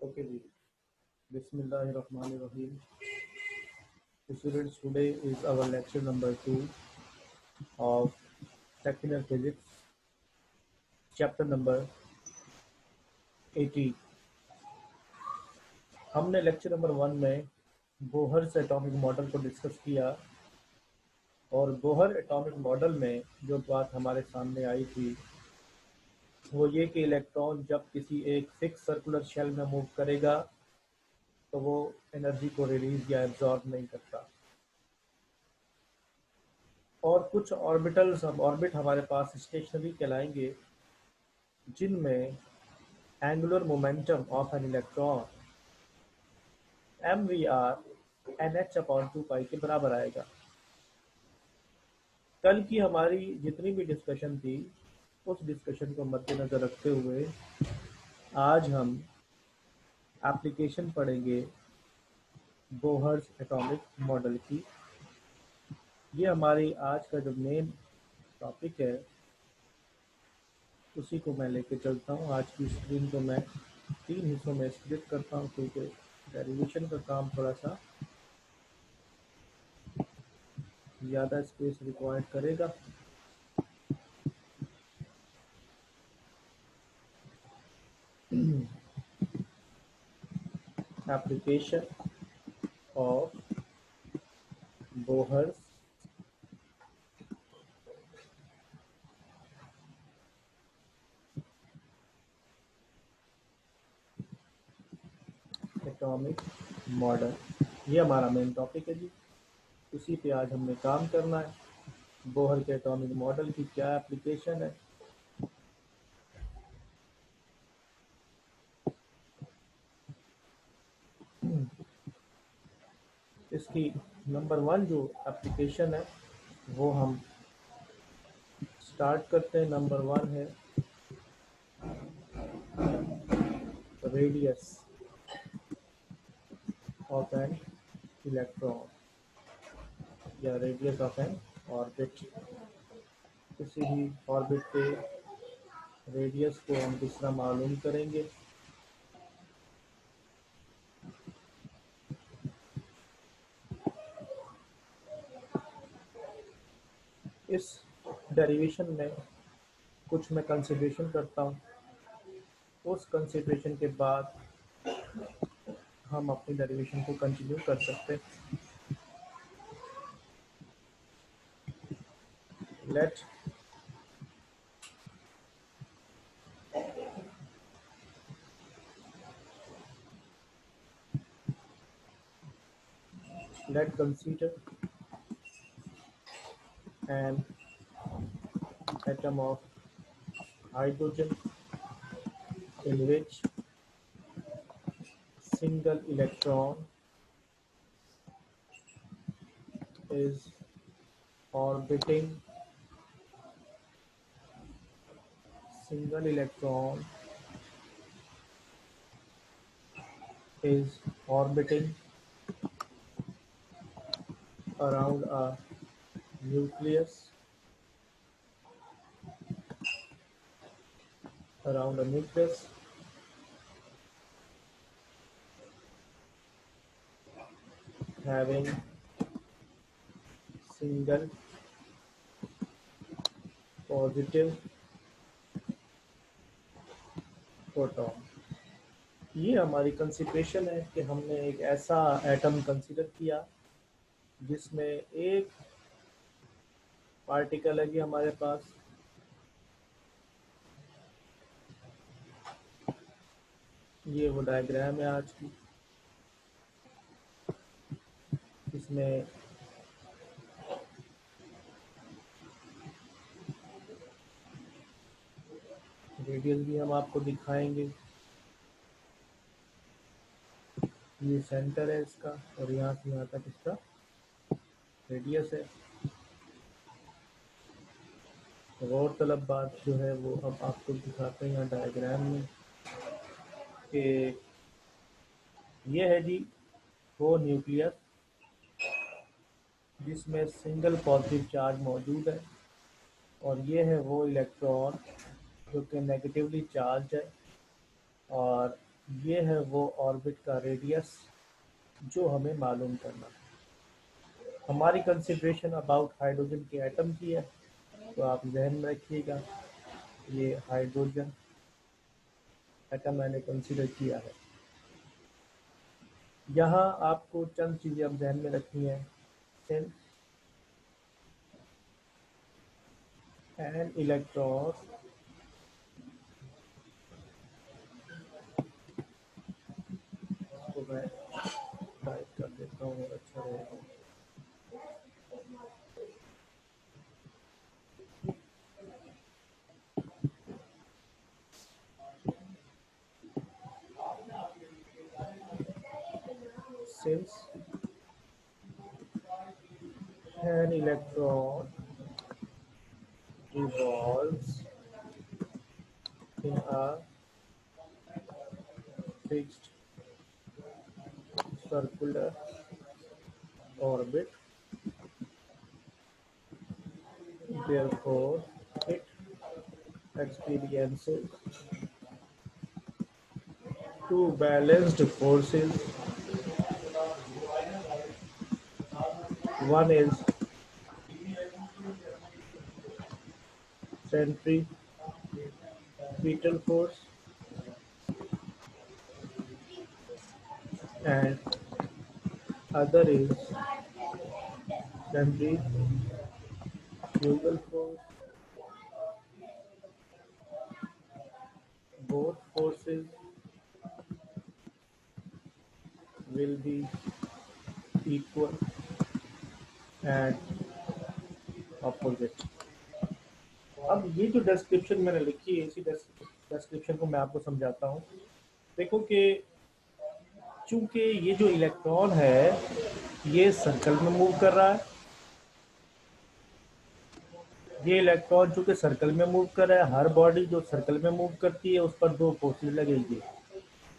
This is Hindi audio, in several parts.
Okay, ji. Bismillahirrahmanirrahim. Students, today is our lecture number 2 of second year physics, chapter number 80. हमने लेक्चर नंबर 1 में बोहर एटॉमिक मॉडल को डिस्कस किया और बोहर एटॉमिक मॉडल में जो बात हमारे सामने आई थी वो ये कि इलेक्ट्रॉन जब किसी एक फिक्स सर्कुलर शेल में मूव करेगा तो वो एनर्जी को रिलीज या एब्जॉर्ब नहीं करता और कुछ ऑर्बिट हमारे पास स्टेशनरी कहलाएंगे जिनमें angular momentum of an electron mvr nh/2 के बराबर आएगा। कल की हमारी जितनी भी डिस्कशन थी उस डिस्कशन को मद्देनजर रखते हुए आज हम एप्लीकेशन पढ़ेंगे बोहर्स एटॉमिक मॉडल की। ये हमारी आज का जो मेन टॉपिक है उसी को मैं लेके चलता हूँ। आज की स्क्रीन को मैं 3 हिस्सों में स्प्लिट करता हूँ क्योंकि डेरिवेशन का काम थोड़ा सा ज़्यादा स्पेस रिक्वायर्ड करेगा। Application of Bohr's atomic model, ये हमारा मेन टॉपिक है जी। उसी पे आज हमने काम करना है। बोहर के एटॉमिक मॉडल की क्या एप्लीकेशन है, इसकी नंबर 1 जो एप्लीकेशन है वो हम स्टार्ट करते हैं। नंबर 1 है रेडियस ऑफ एन इलेक्ट्रॉन या रेडियस ऑफ एन ऑर्बिट। किसी भी ऑर्बिट के रेडियस को हम किस तरह मालूम करेंगे। इस डेरिवेशन में कुछ मैं कंसिडरेशन करता हूँ, उस कंसिडरेशन के बाद हम अपनी डेरिवेशन को कंटिन्यू कर सकते हैं। Let consider an atom of hydrogen in which single electron is orbiting around a nucleus having single positive proton. ये हमारी कंसिडरेशन है कि हमने एक ऐसा एटम कंसीडर किया जिसमें एक पार्टिकल है कि हमारे पास ये वो डायग्राम है आज की, इसमें रेडियस भी हम आपको दिखाएंगे। ये सेंटर है इसका और यहाँ से यहाँ तक इसका रेडियस है। और तलब बात जो है वो अब आपको दिखाते हैं यहाँ डायग्राम में कि ये है जी वो न्यूक्लियस जिसमें सिंगल पॉजिटिव चार्ज मौजूद है और ये है वो इलेक्ट्रॉन जो कि नेगेटिवली चार्ज है और ये है वो ऑर्बिट का रेडियस जो हमें मालूम करना है। हमारी कंसिडरेशन अबाउट हाइड्रोजन के एटम की है, तो आप जहन में रखिएगा ये हाइड्रोजन एटम मैंने कंसीडर किया है। यहाँ आपको चंद चीज़ें अब जहन में रखनी है। सिंस एन इलेक्ट्रॉन को मैं टाइप कर देता हूँ और अच्छा रहेगा। Since an electron revolves in a fixed circular orbit, therefore it experiences two balanced forces. One is centripetal force and other is centrifugal force. Both forces will be equal and opposite. अब ये जो डिस्क्रिप्शन मैंने लिखी है, इसी डिस्क्रिप्शन को मैं आपको समझाता हूँ। देखो कि चूंकि ये जो इलेक्ट्रॉन है ये सर्कल में मूव कर रहा है, ये इलेक्ट्रॉन चूंकि सर्कल में मूव कर रहा है, हर बॉडी जो सर्कल में मूव करती है उस पर दो फोर्सेस लगेगी।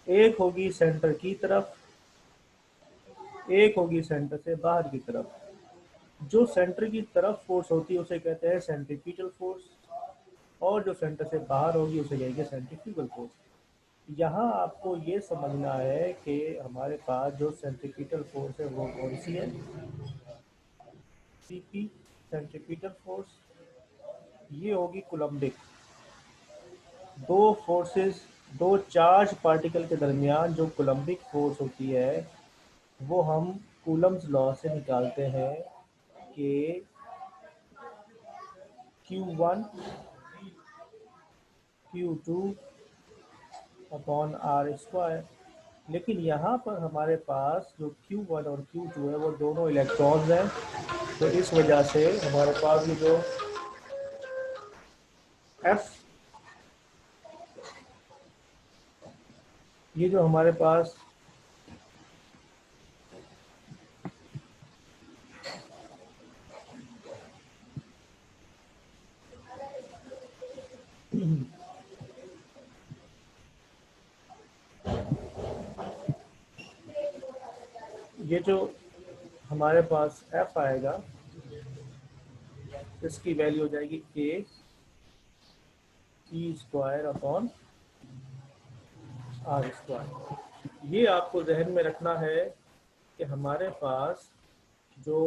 एक होगी सेंटर की तरफ, एक होगी सेंटर से बाहर की तरफ। जो सेंटर की तरफ फोर्स होती है उसे कहते हैं सेंट्रीपिटल फोर्स, और जो सेंटर से बाहर होगी उसे कहेंगे सेंट्रीफ्यूगल फोर्स। यहाँ आपको ये समझना है कि हमारे पास जो सेंट्रीपिटल फोर्स है वो कौन सी है, सीपी सेंट्रीपिटल फोर्स। ये होगी कूलम्बिक। दो फोर्सेस, दो चार्ज पार्टिकल के दरमियान जो कूलम्बिक फोर्स होती है वो हम कूलम्स लॉ से निकालते हैं कि Q1 Q2 upon are square. लेकिन यहाँ पर हमारे पास जो Q1 और Q2 है वो दोनों इलेक्ट्रॉन्स हैं, तो इस वजह से हमारे पास ये जो F, ये जो हमारे पास ये जो हमारे पास F आएगा इसकी वैल्यू हो जाएगी A E square upon are square. ये आपको जहन में रखना है कि हमारे पास जो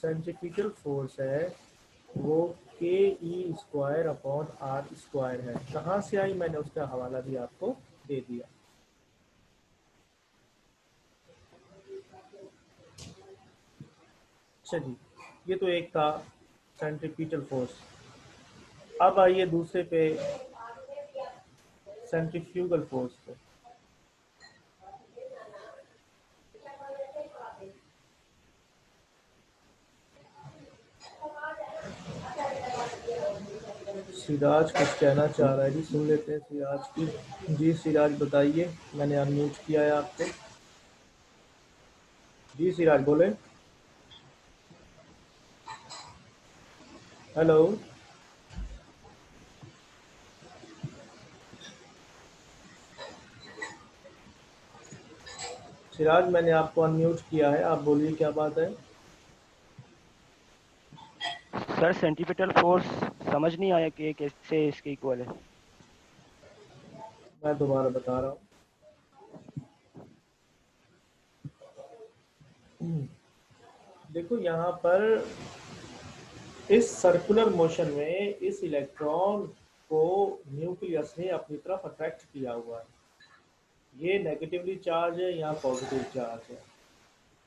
सेंट्रीफ्यूगल फोर्स है वो के ई स्क्वायर अपॉन आर स्क्वायर है। कहाँ से आई मैंने उसका हवाला भी आपको दे दिया। चलिए, ये तो एक था सेंट्रीफ्यूगल फोर्स। अब आइए दूसरे पे, सेंट्रीफ्यूगल फोर्स पे। सिराज कुछ कहना चाह रहा है जी, सुन लेते हैं सिराज की। जी सिराज बताइए, मैंने अनम्यूट किया है आपको। जी सिराज बोले। हेलो सिराज, मैंने आपको अनम्यूट किया है, आप बोलिए क्या बात है। सर सेंटीपिटल फोर्स समझ नहीं आया कि कैसे इसके इक्वल है। मैं दोबारा बता रहा हूँ। देखो यहाँ पर इस सर्कुलर मोशन में इस इलेक्ट्रॉन को न्यूक्लियस ने अपनी तरफ अट्रैक्ट किया हुआ है। ये नेगेटिवली चार्ज है, यहाँ पॉजिटिव चार्ज है।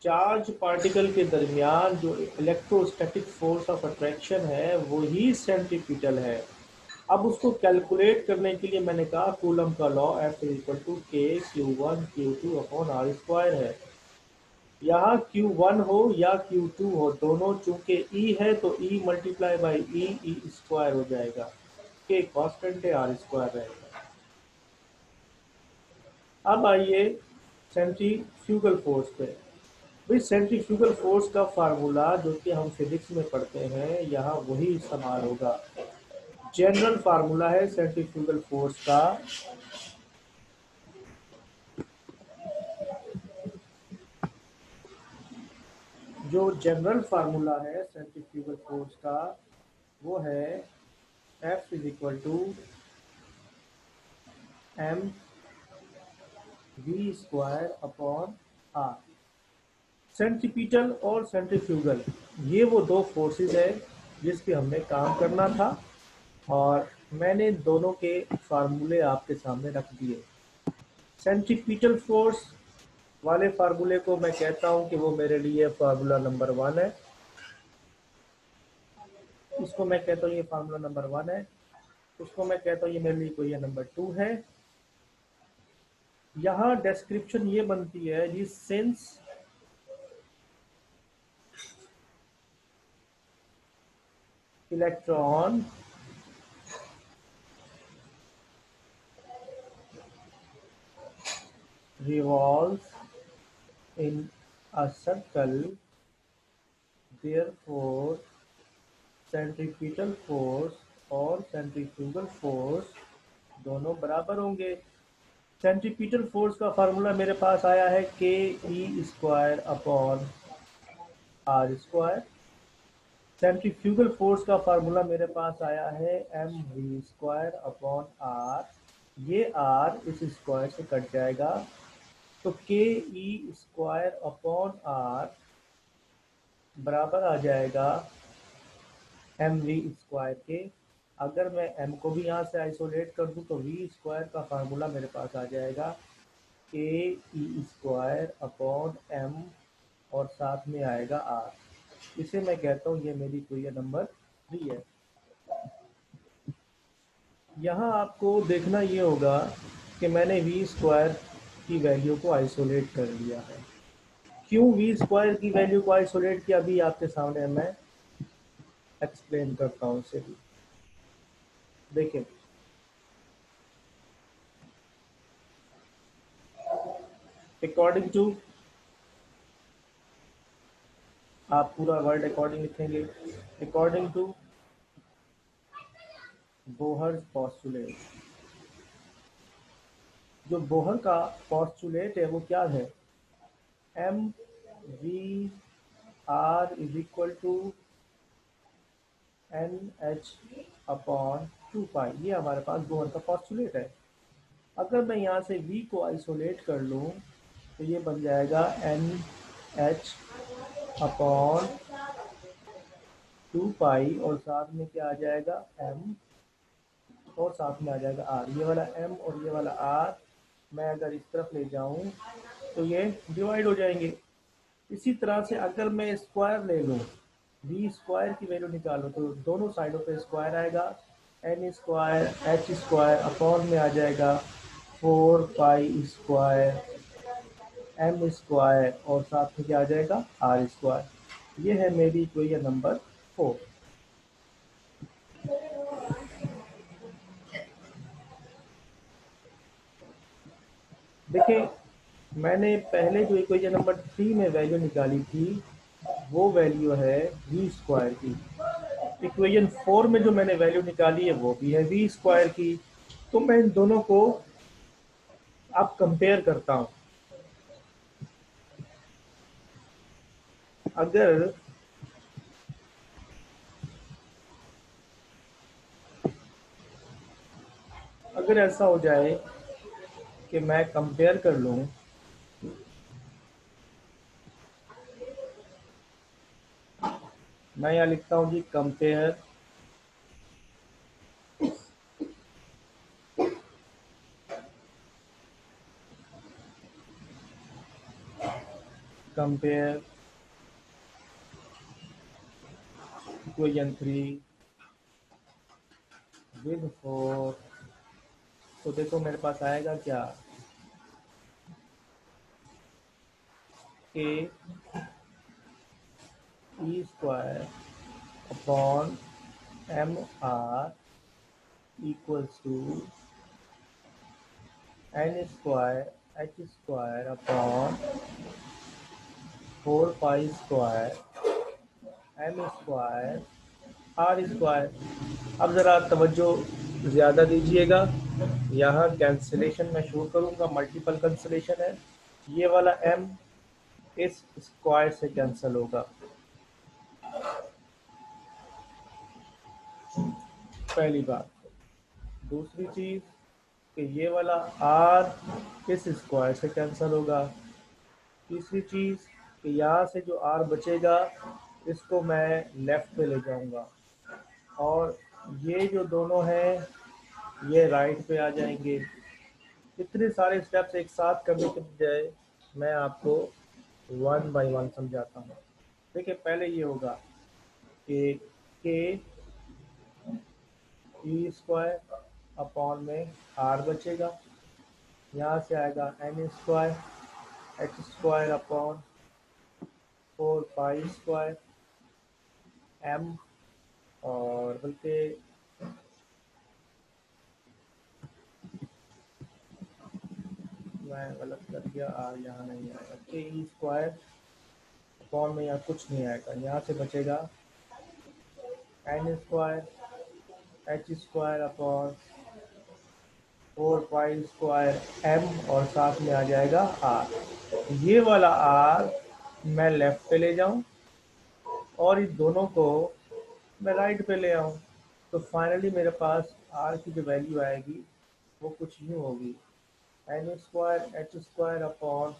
चार्ज पार्टिकल के दरमियान जो इलेक्ट्रोस्टैटिक फोर्स ऑफ अट्रैक्शन है वही सेंट्रीपिटल है। अब उसको कैलकुलेट करने के लिए मैंने कहा कूलम का लॉ F इक्वल टू के Q1 Q2 upon are square है। यहाँ Q1 हो या Q2 हो, दोनों चूंकि E है तो E multiply by E square हो जाएगा। के कॉन्स्टेंट है, आर स्क्वायर रहेगा। अब आइए सेंट्रीफ्यूगल फोर्स पे। भाई सेंट्रीफ्यूगल फोर्स का फार्मूला जो कि हम फिजिक्स में पढ़ते हैं यहाँ वही इस्तेमाल होगा। जनरल फार्मूला है सेंट्रीफ्यूगल फोर्स का, जो जनरल फार्मूला है सेंट्रीफ्यूगल फोर्स का वो है F is equal to m we square upon r. Centripetal और सेंट्रीफ्यूगल ये वो दो फोर्सेस है जिस पे हमने काम करना था, और मैंने दोनों के फार्मूले आपके सामने रख दिए। सेंट्रीपिटल फोर्स वाले फार्मूले को मैं कहता हूं कि वो मेरे लिए फार्मूला नंबर 1 है। इसको मैं कहता हूँ ये फार्मूला नंबर 1 है। उसको मैं कहता हूँ ये मेरे लिए कोई नंबर 2 है। यहाँ डिस्क्रिप्शन ये बनती है जी, since electron revolves in a circle, therefore centripetal force और centrifugal force दोनों बराबर होंगे। सेंट्रीपिटल फोर्स का फार्मूला मेरे पास आया है K E square upon are square. Centrifugal force का फार्मूला मेरे पास आया है M we square upon R. ये आर इस स्क्वायर से कट जाएगा तो के ई स्क्वायर अपॉन आर बराबर आ जाएगा एम वी स्क्वायर के। अगर मैं m को भी यहाँ से आइसोलेट कर दूँ तो वी स्क्वायर का फार्मूला मेरे पास आ जाएगा के ई स्क्वायर अपॉन एम और साथ में आएगा r। इसे मैं कहता हूँ ये मेरी क्वेश्चन नंबर 3 है। यहाँ आपको देखना ये होगा कि मैंने वी स्क्वायर की वैल्यू को आइसोलेट कर लिया है। क्यों वी स्क्वायर की वैल्यू को आइसोलेट किया अभी आपके सामने मैं एक्सप्लेन करता हूँ इसे भी। देखिए अकॉर्डिंग टू, आप पूरा वर्ड अकॉर्डिंग लिखेंगे, अकॉर्डिंग टू बोहर पॉस्टुलेट। जो बोहर का पॉस्टुलेट है वो क्या है, M v r is equal to n h upon 2 pi. ये हमारे पास बोहर का पॉस्टुलेट है। अगर मैं यहाँ से v को आइसोलेट कर लूँ तो ये बन जाएगा एन एच अपॉन 2 पाई और साथ में क्या आ जाएगा m और साथ में आ जाएगा r। ये वाला m और ये वाला r मैं अगर इस तरफ ले जाऊं तो ये डिवाइड हो जाएंगे। इसी तरह से अगर मैं स्क्वायर ले लूं, v स्क्वायर की वैल्यू निकालो तो दोनों साइडों पे स्क्वायर आएगा, n square h square upon में आ जाएगा 4 पाई स्क्वायर m स्क्वायर और साथ में क्या आ जाएगा r स्क्वायर। ये है मेरी इक्वेशन नंबर 4। देखिए मैंने पहले जो इक्वेशन नंबर 3 में वैल्यू निकाली थी वो वैल्यू है वी स्क्वायर की। इक्वेशन 4 में जो मैंने वैल्यू निकाली है वो भी है वी स्क्वायर की। तो मैं इन दोनों को अब कंपेयर करता हूं। अगर अगर ऐसा हो जाए कि मैं कंपेयर कर लूं मैं यहाँ लिखता हूँ जी कंपेयर कंपेयर इक्वेशन 3 विद 4। तो देखो मेरे पास आएगा क्या, A E square upon M R equals to N square H square upon 4 pi square M square R square. अब ज़रा तवज्जो ज़्यादा दीजिएगा, यहाँ कैंसिलेशन मैं शुरू करूँगा, मल्टीपल कैंसिलेशन है। ये वाला m इस स्क्वायर से कैंसिल होगा, पहली बात। दूसरी चीज़ कि ये वाला r इस स्क्वायर से कैंसिल होगा। तीसरी चीज़ कि यहाँ से जो r बचेगा इसको मैं लेफ़्ट पे ले जाऊँगा, और ये जो दोनों हैं ये राइट पे आ जाएंगे। इतने सारे स्टेप्स एक साथ करने के बजाय मैं आपको वन बाय वन समझाता हूँ। देखिए पहले ये होगा कि के ई स्क्वायर अपॉन में आर बचेगा, यहाँ से आएगा n square H square upon 4 pi square m, और बल्कि मैं गलत कर दिया, आर यहाँ नहीं आएगा, के ई स्क्वायर अपॉन में यहाँ कुछ नहीं आएगा, यहाँ से बचेगा n square H square upon 4 pi square m, और साथ में आ जाएगा आर। ये वाला आर मैं लेफ्ट पे ले जाऊं और इस दोनों को मैं राइट पे ले आऊं, तो फाइनली मेरे पास आर की जो वैल्यू आएगी वो कुछ यूँ होगी, n square H square upon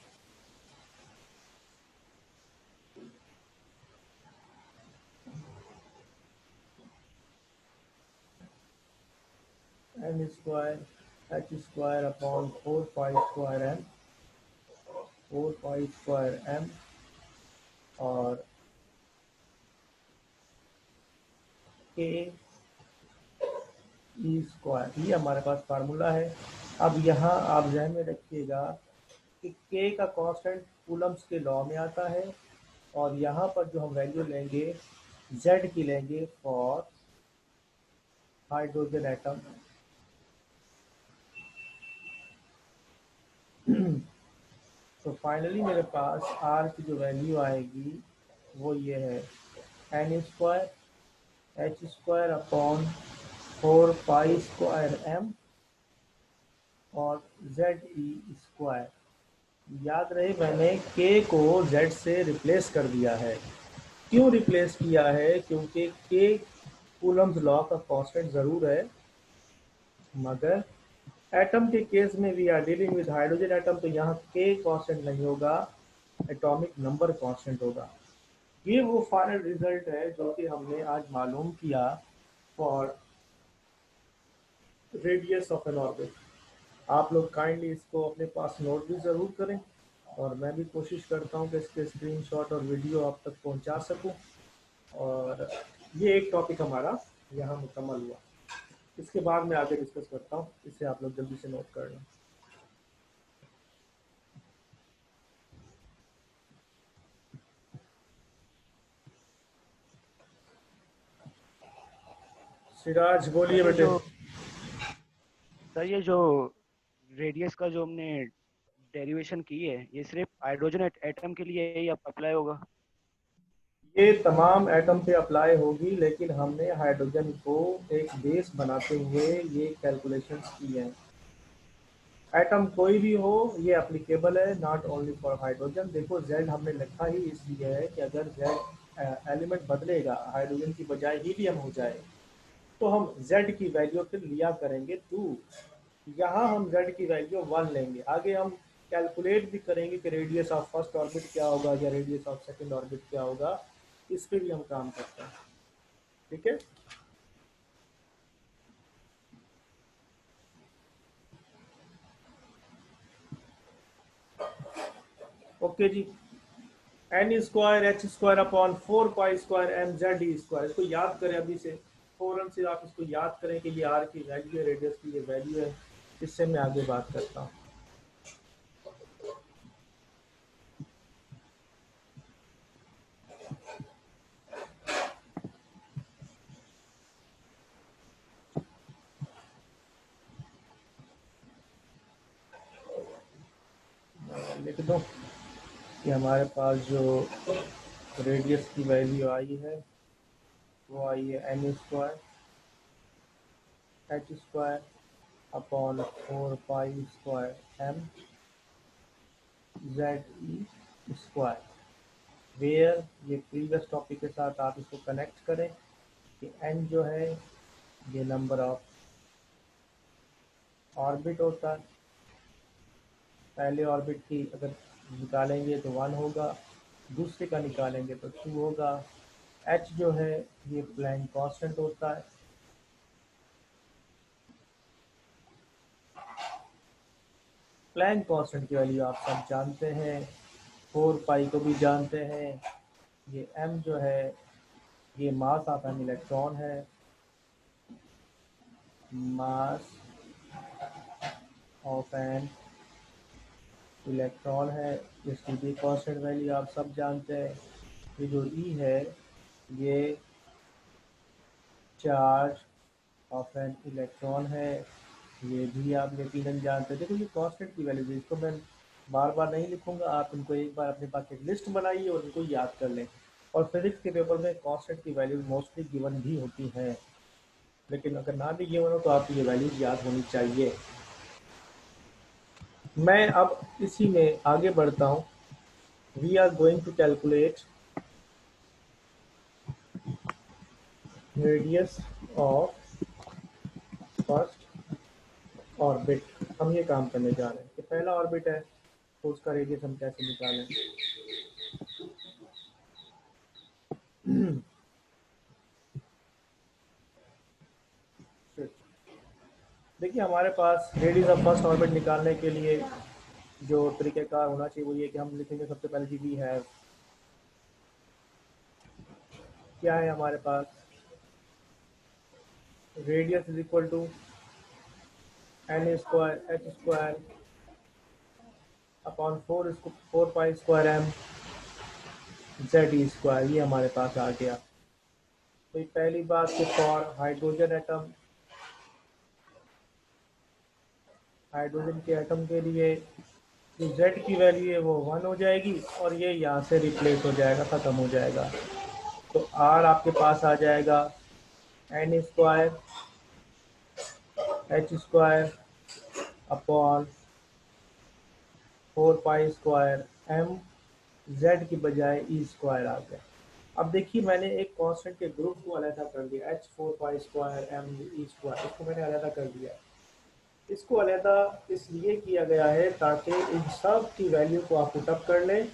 n square H square upon 4 pi square m, 4 pi square m, और के ई स्क्वायर। ये हमारे पास फार्मूला है। अब यहाँ आप ध्यान में रखिएगा कि के का कांस्टेंट कूलम्स के लॉ में आता है, और यहाँ पर जो हम वैल्यू लेंगे जेड की लेंगे फॉर हाइड्रोजन एटम। तो फाइनली मेरे पास आर की जो वैल्यू आएगी वो ये है, n square H square upon 4 pi square m और जेड ई स्क्वायर। याद रहे मैंने के को जेड से रिप्लेस कर दिया है। क्यों रिप्लेस किया है? क्योंकि के कूलम्स लॉ का कांस्टेंट ज़रूर है, मगर एटम के केस में we are dealing with hydrogen atom, तो यहाँ के कांस्टेंट नहीं होगा, एटॉमिक नंबर कांस्टेंट होगा। ये वो फाइनल रिजल्ट है जो कि हमने आज मालूम किया for radius of N orbit. आप लोग काइंडली इसको अपने पास नोट भी ज़रूर करें, और मैं भी कोशिश करता हूँ कि इसके स्क्रीनशॉट और वीडियो आप तक पहुँचा सकूँ। और ये एक टॉपिक हमारा यहाँ मुकम्मल हुआ। इसके बाद मैं आगे डिस्कस करता हूँ, इसे आप लोग जल्दी से नोट कर लें। सिराज सर बोलिए ये बेटे। जो रेडियस का जो हमने डेरिवेशन की है, ये सिर्फ हाइड्रोजन एटम के लिए ही अप्लाई होगा? ये तमाम एटम पे अप्लाई होगी, लेकिन हमने हाइड्रोजन को एक बेस बनाते हुए ये कैलकुलेशंस की हैं। एटम कोई भी हो ये एप्लीकेबल है, नॉट ओनली फॉर हाइड्रोजन। देखो जेड हमने लिखा ही इसलिए है कि अगर जेड एलिमेंट बदलेगा, हाइड्रोजन की बजाय हीलियम हो जाए, तो हम जेड की वैल्यू फिर लिया करेंगे 2। यहाँ हम जेड की वैल्यू 1 लेंगे। आगे हम कैलकुलेट भी करेंगे कि रेडियस ऑफ फर्स्ट ऑर्बिट क्या होगा या रेडियस ऑफ सेकंड ऑर्बिट क्या होगा। इस पे भी हम काम करते हैं। ठीक है, ओके जी। N square H square upon 4 pi square M Z ई स्क्वायर, इसको याद करें अभी से, फौरन से आप इसको याद करें कि ये आर की वैल्यू है, रेडियस की ये वैल्यू है। इससे मैं आगे बात करता हूँ। लिख दो कि हमारे पास जो रेडियस की वैल्यू आई है वो आई है n square H square upon 4 pi square M Z E square. Where, ये प्रीवियस टॉपिक के साथ आप इसको कनेक्ट करें कि एन जो है ये नंबर ऑफ ऑर्बिट होता है। पहले ऑर्बिट की अगर निकालेंगे तो 1 होगा, दूसरे का निकालेंगे तो 2 होगा। एच जो है ये प्लैंक कांस्टेंट होता है। प्लैंक कांस्टेंट की वैल्यू आप सब जानते हैं, 4 पाई को भी जानते हैं। ये m जो है ये मास ऑफ एन इलेक्ट्रॉन है, मास ऑफ एन इलेक्ट्रॉन है। इसकी भी कांस्टेंट वैल्यू आप सब जानते हैं। ये जो E है ये चार्ज ऑफ एन इलेक्ट्रॉन है, ये भी आप यकीनन जानते हैं। देखो ये कांस्टेंट की वैल्यू है, इसको मैं बार बार नहीं लिखूंगा, आप इनको एक बार अपने पास एक लिस्ट बनाइए और इनको याद कर लें। और फिजिक्स के पेपर में कांस्टेंट की वैल्यू मोस्टली गिवन भी होती है, लेकिन अगर ना भी गिवन हो तो आपको ये वैल्यूज याद होनी चाहिए। मैं अब इसी में आगे बढ़ता हूँ। We are going to calculate radius of first orbit. हम ये काम करने जा रहे हैं कि पहला ऑर्बिट है तो उसका रेडियस हम कैसे निकालें। देखिए हमारे पास रेडियस ऑफ फर्स्ट ऑर्बिट निकालने के लिए जो तरीक़ेकार होना चाहिए वो ये कि हम लिखेंगे सबसे पहले कि वी हैव, क्या है हमारे पास, radius is equal to N square H square upon 4 pi square M Z E square. ये हमारे पास आ गया। तो पहली बात कि फॉर हाइड्रोजन एटम, हाइड्रोजन के एटम के लिए जो जेड की वैल्यू है वो 1 हो जाएगी और ये यहाँ से रिप्लेस हो जाएगा, ख़त्म हो जाएगा। तो आर आपके पास आ जाएगा n square H square upon 4 pi square M z की बजाय ई स्क्वायर आ गया। अब देखिए मैंने एक कांस्टेंट के ग्रुप को अलग कर दिया, h 4 pi square m e square, इसको मैंने अलग कर दिया। इसको अलहदा इसलिए किया गया है ताकि इन सब की वैल्यू को आप पुटअप कर लें।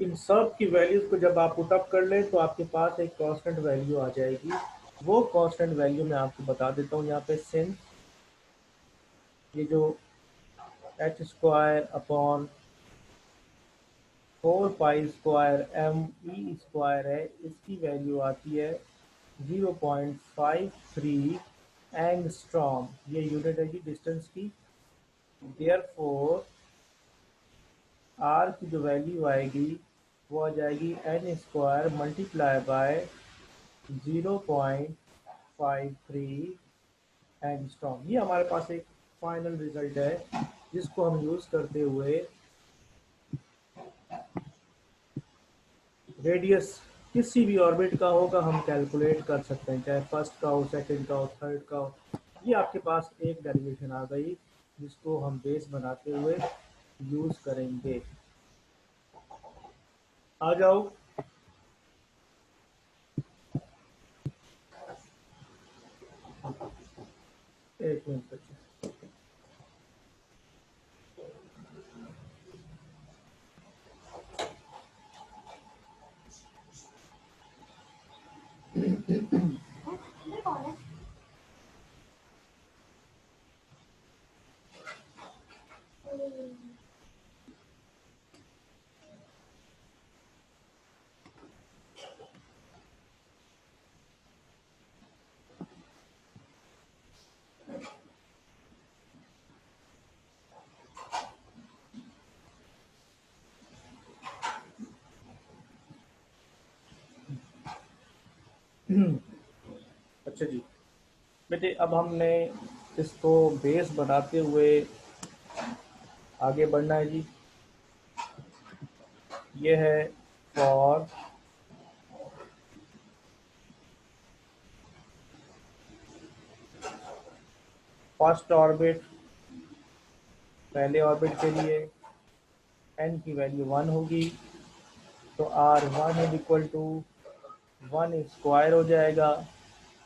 इन सब की वैल्यूज को जब आप पुटअप कर लें तो आपके पास एक कांस्टेंट वैल्यू आ जाएगी। वो कांस्टेंट वैल्यू मैं आपको बता देता हूँ यहाँ पे। सिंस ये जो h square upon 4 pi square m e square है, इसकी वैल्यू आती है 0.53 एंगस्ट्रॉम। ये यूनिट है जी डिस्टेंस की। देयरफॉर आर की जो वैल्यू आएगी वो आ जाएगी n square multiply by 0.53 angstrom. ये हमारे पास एक फाइनल रिजल्ट है जिसको हम यूज करते हुए रेडियस किसी भी ऑर्बिट का होगा हम कैलकुलेट कर सकते हैं, चाहे फर्स्ट का हो, सेकंड का हो, थर्ड का हो। ये आपके पास एक डेरिवेशन आ गई जिसको हम बेस बनाते हुए यूज करेंगे। आ जाओ। एक मिनट बच्चे। अच्छा जी बेटे, अब हमने इसको बेस बनाते हुए आगे बढ़ना है जी। ये है फॉर फर्स्ट ऑर्बिट, पहले ऑर्बिट के लिए n की वैल्यू 1 होगी, तो r1 is equal to 1 square हो जाएगा,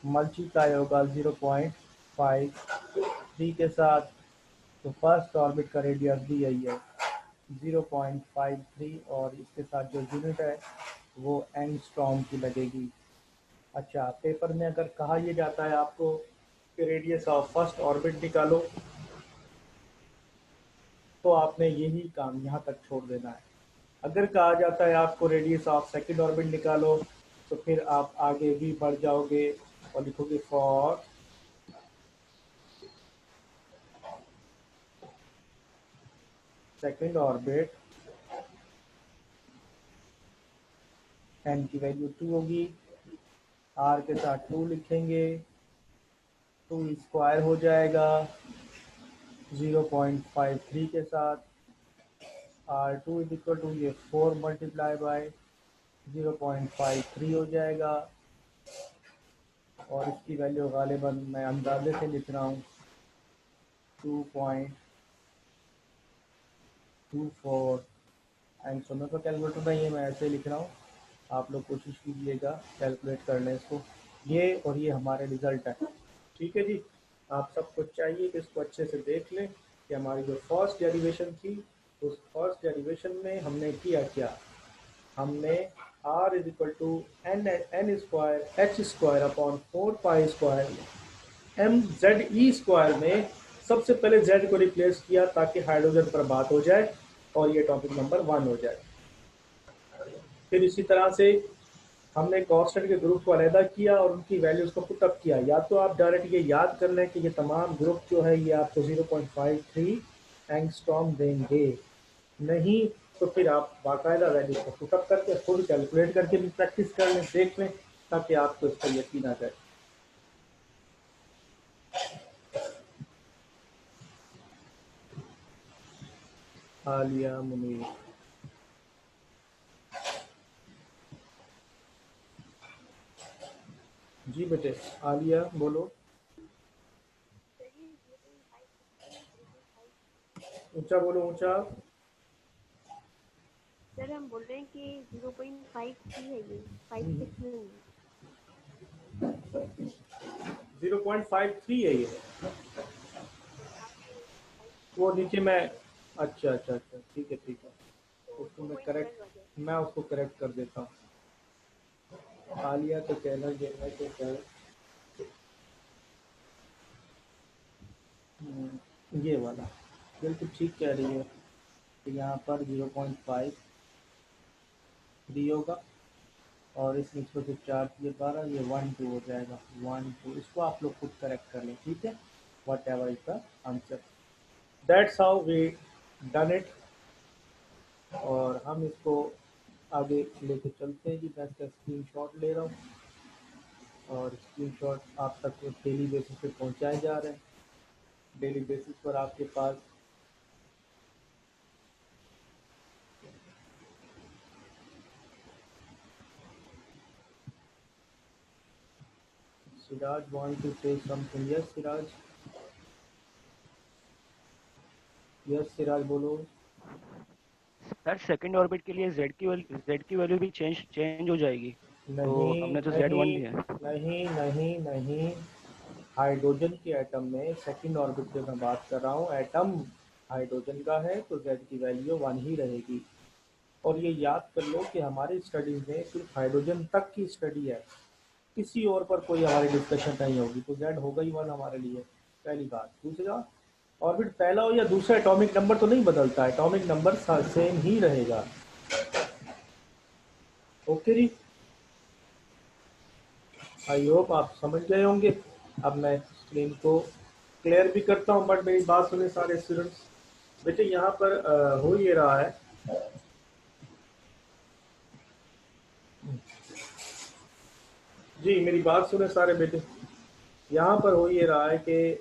मल्टीप्लाई होगा 0.53 के साथ। तो फर्स्ट ऑर्बिट का रेडियस भी यही है 0.53, और इसके साथ जो यूनिट है वो एंगस्ट्रॉम की लगेगी। अच्छा, पेपर में अगर कहा यह जाता है आपको कि रेडियस ऑफ फर्स्ट ऑर्बिट निकालो, तो आपने यही काम यहाँ तक छोड़ देना है। अगर कहा जाता है आपको रेडियस ऑफ सेकंड ऑर्बिट निकालो, तो फिर आप आगे भी बढ़ जाओगे और लिखोगे फॉर सेकंड ऑर्बिट n की वैल्यू 2 होगी, r के साथ 2 लिखेंगे, 2 स्क्वायर हो जाएगा 0.53 के साथ, r2 इज इक्वल टू ये 4 मल्टीप्लाई बाय 0.53 हो जाएगा, और इसकी वैल्यू गालिबन मैं अंदाजे से लिख रहा हूँ 2.24 एंड सुनो तो कैलकुलेटर नहीं है, मैं ऐसे लिख रहा हूँ, आप लोग कोशिश कीजिएगा कैलकुलेट करने इसको। ये और ये हमारे रिजल्ट है, ठीक है जी। आप सबको चाहिए कि इसको अच्छे से देख लें कि हमारी जो फर्स्ट डेरिवेशन थी, उस फर्स्ट डेरिवेशन में हमने किया क्या। हमने r is equal to N square H square upon 4 pi square M Z E square में सबसे पहले z को रिप्लेस किया ताकि हाइड्रोजन पर बात हो जाए और ये टॉपिक नंबर 1 हो जाए। फिर इसी तरह से हमने कांस्टेंट के ग्रुप को अलहदा किया और उनकी वैल्यूज को पुटअप किया। या तो आप डायरेक्ट ये याद कर लें कि ये तमाम ग्रुप जो है ये आपको 0.53 एंगस्ट्रॉम देंगे, नहीं तो फिर आप बाकायदा वैल्यूज को पुटअप करके खुद कैलकुलेट करके भी प्रैक्टिस कर लें, देख लें, ताकि आपको इस पर यकीन आ जाए। आलिया मुनीर, जी बेटे आलिया बोलो, ऊंचा बोलो ऊंचा। सर हम बोल रहे हैं कि 0.53 है, ये 56 नहीं है। 0.53 है ये, वो नीचे मैं, अच्छा अच्छा अच्छा, ठीक है ठीक है, उसको मैं करेक्ट, मैं उसको करेक्ट कर देता हूँ। आलिया तो कहना ये है कि ये वाला बिल्कुल ठीक कह रही है कि यहाँ पर 0.53 होगा, और इसमें इसको जो 4 ये 12 ये 1 2 हो जाएगा 1 2, इसको आप लोग खुद करेक्ट कर लें, ठीक है। Whatever is the answer, that's how we done it. और हम इसको आगे लेके चलते हैं जी। मैं इसका स्क्रीन शॉट ले रहा हूँ और स्क्रीन शॉट आप तक डेली बेसिस पे पहुँचाए जा रहे हैं। डेली बेसिस पर आपके पास Siraj want to say something, yes Siraj, yes Siraj बोलो। सर सेकंड ऑर्बिट के लिए z की वैल्यू भी चेंज हो जाएगी, तो नहीं हमने तो नहीं z1 लिया है। नहीं नहीं नहीं, हाइड्रोजन के एटम में सेकंड ऑर्बिट पे मैं बात कर रहा हूँ। एटम हाइड्रोजन का है तो z की वैल्यू 1 ही रहेगी। और ये याद कर लो कि हमारी स्टडीज में सिर्फ हाइड्रोजन तक की स्टडी है, किसी और पर कोई हमारी डिस्कशन नहीं होगी, तो Z होगा ही 1 हमारे लिए, पहली बात। दूसरा, ऑर्बिट पहला हो या दूसरा एटॉमिक नंबर तो नहीं बदलता, एटॉमिक नंबर सेम ही रहेगा। ओके जी, आई होप आप समझ गए होंगे। अब मैं स्क्रीन को क्लियर भी करता हूँ, बट मेरी बात सुने सारे स्टूडेंट्स। बेटे यहाँ पर हो ये रहा है, जी मेरी बात सुने सारे बेटे। यहाँ पर हो ये रहा है कि